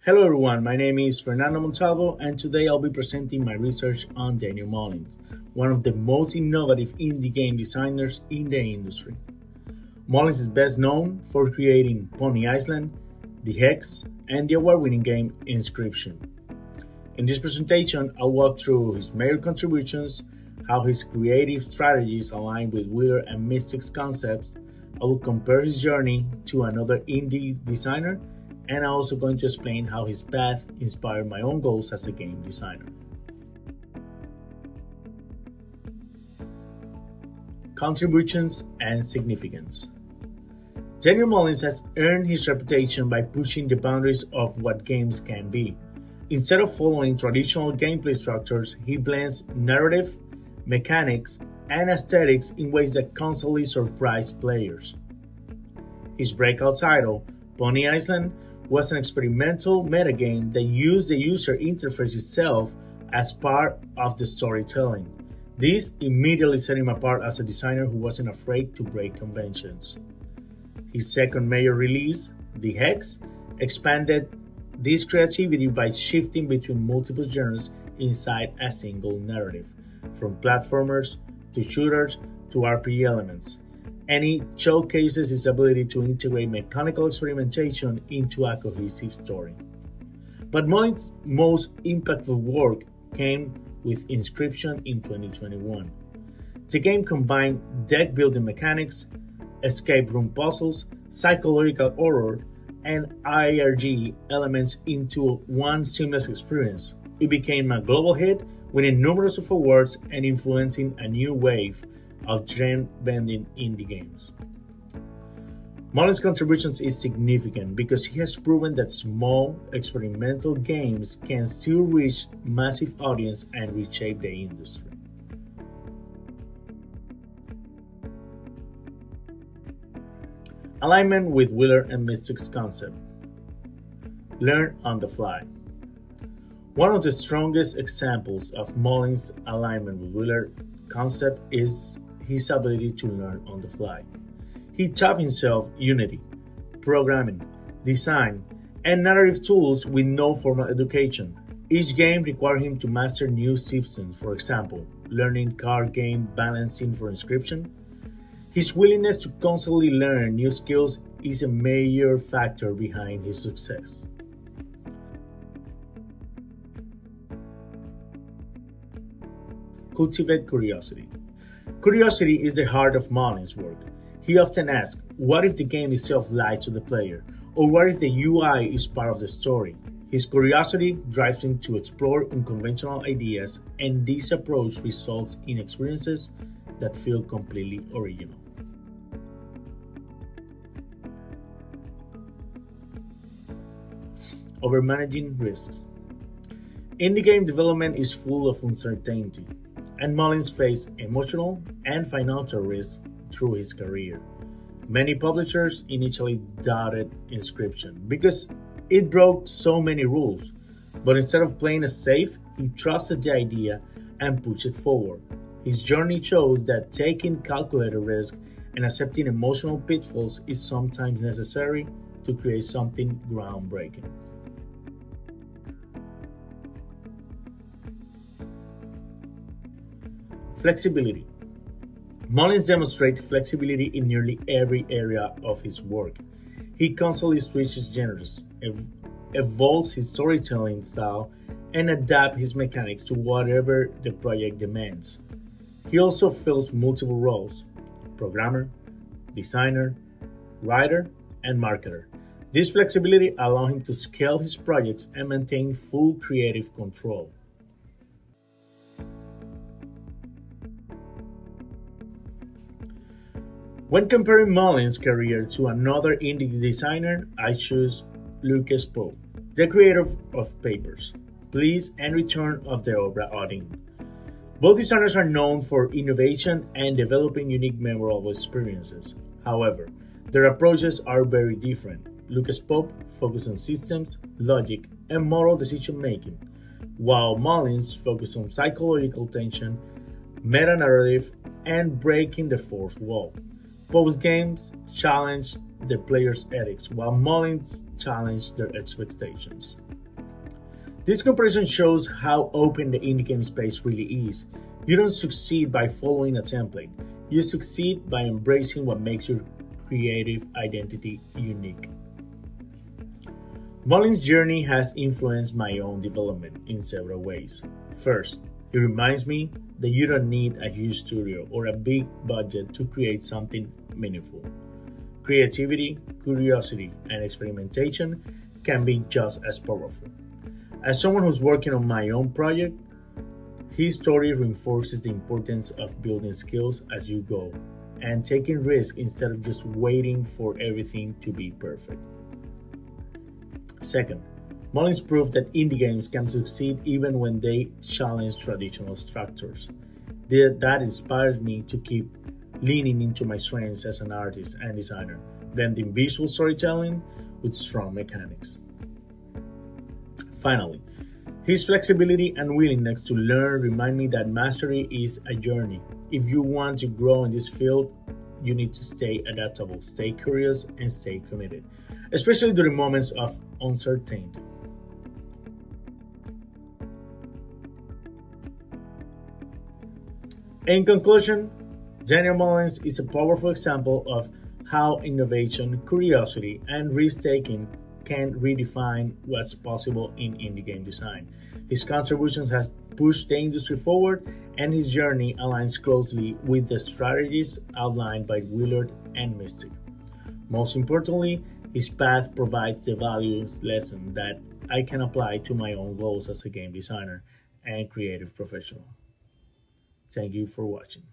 Hello everyone, my name is Fernando Montalvo and today I'll be presenting my research on Daniel Mollins, one of the most innovative indie game designers in the industry. Mollins is best known for creating Pony Island, The Hex, and the award-winning game Inscription. In this presentation, I'll walk through his major contributions, how his creative strategies align with Wheeler and Mystic's concepts. I will compare his journey to another indie designer, and I'm also going to explain how his path inspired my own goals as a game designer. Contributions and significance. Daniel Mollins has earned his reputation by pushing the boundaries of what games can be. Instead of following traditional gameplay structures, he blends narrative, mechanics, and aesthetics in ways that constantly surprise players. His breakout title, Pony Island, was an experimental metagame that used the user interface itself as part of the storytelling. This immediately set him apart as a designer who wasn't afraid to break conventions. His second major release, The Hex, expanded this creativity by shifting between multiple genres inside a single narrative, from platformers to shooters to RPG elements, and it showcases his ability to integrate mechanical experimentation into a cohesive story. But Mollins' most impactful work came with Inscription in 2021. The game combined deck building mechanics, escape room puzzles, psychological horror, and IRG elements into one seamless experience. It became a global hit, winning numerous of awards and influencing a new wave of trend-bending indie games. Mollins' contributions is significant because he has proven that small, experimental games can still reach massive audience and reshape the industry. Alignment with Wheeler and Mystic's concept. Learn on the fly. One of the strongest examples of Mollins' alignment with Wheeler concept is his ability to learn on the fly. He taught himself Unity, programming, design, and narrative tools with no formal education. Each game required him to master new systems, for example, learning card game balancing for Inscription. His willingness to constantly learn new skills is a major factor behind his success. Cultivate curiosity. Curiosity is the heart of Mollins' work. He often asks, what if the game itself lies to the player? Or what if the UI is part of the story? His curiosity drives him to explore unconventional ideas, and this approach results in experiences that feel completely original. Over managing risks. Indie game development is full of uncertainty, and Mollins faced emotional and financial risks through his career. Many publishers initially doubted Inscription because it broke so many rules, but instead of playing it safe, he trusted the idea and pushed it forward. His journey shows that taking calculated risks and accepting emotional pitfalls is sometimes necessary to create something groundbreaking. Flexibility. Mollins demonstrates flexibility in nearly every area of his work. He constantly switches genres, evolves his storytelling style, and adapts his mechanics to whatever the project demands. He also fills multiple roles: programmer, designer, writer, and marketer. This flexibility allows him to scale his projects and maintain full creative control. When comparing Mollins' career to another indie designer, I choose Lucas Pope, the creator of Papers, Please, and Return of the Obra Dinn. Both designers are known for innovation and developing unique memorable experiences. However, their approaches are very different. Lucas Pope focused on systems, logic, and moral decision-making, while Mollins focused on psychological tension, meta-narrative, and breaking the fourth wall. Both games challenge the player's ethics, while Mollins challenged their expectations. This comparison shows how open the indie game space really is. You don't succeed by following a template, you succeed by embracing what makes your creative identity unique. Mollins' journey has influenced my own development in several ways. First, it reminds me that you don't need a huge studio or a big budget to create something meaningful. Creativity, curiosity, and experimentation can be just as powerful. As someone who's working on my own project, his story reinforces the importance of building skills as you go and taking risks instead of just waiting for everything to be perfect. Second, Mollins proved that indie games can succeed even when they challenge traditional structures. That inspires me to keep leaning into my strengths as an artist and designer, blending visual storytelling with strong mechanics. Finally, his flexibility and willingness to learn remind me that mastery is a journey. If you want to grow in this field, you need to stay adaptable, stay curious, and stay committed, especially during moments of uncertainty. In conclusion, Daniel Mollins is a powerful example of how innovation, curiosity, and risk taking can redefine what's possible in indie game design. His contributions have pushed the industry forward, and his journey aligns closely with the strategies outlined by Willard and Mystic. Most importantly, his path provides a values lesson that I can apply to my own goals as a game designer and creative professional. Thank you for watching.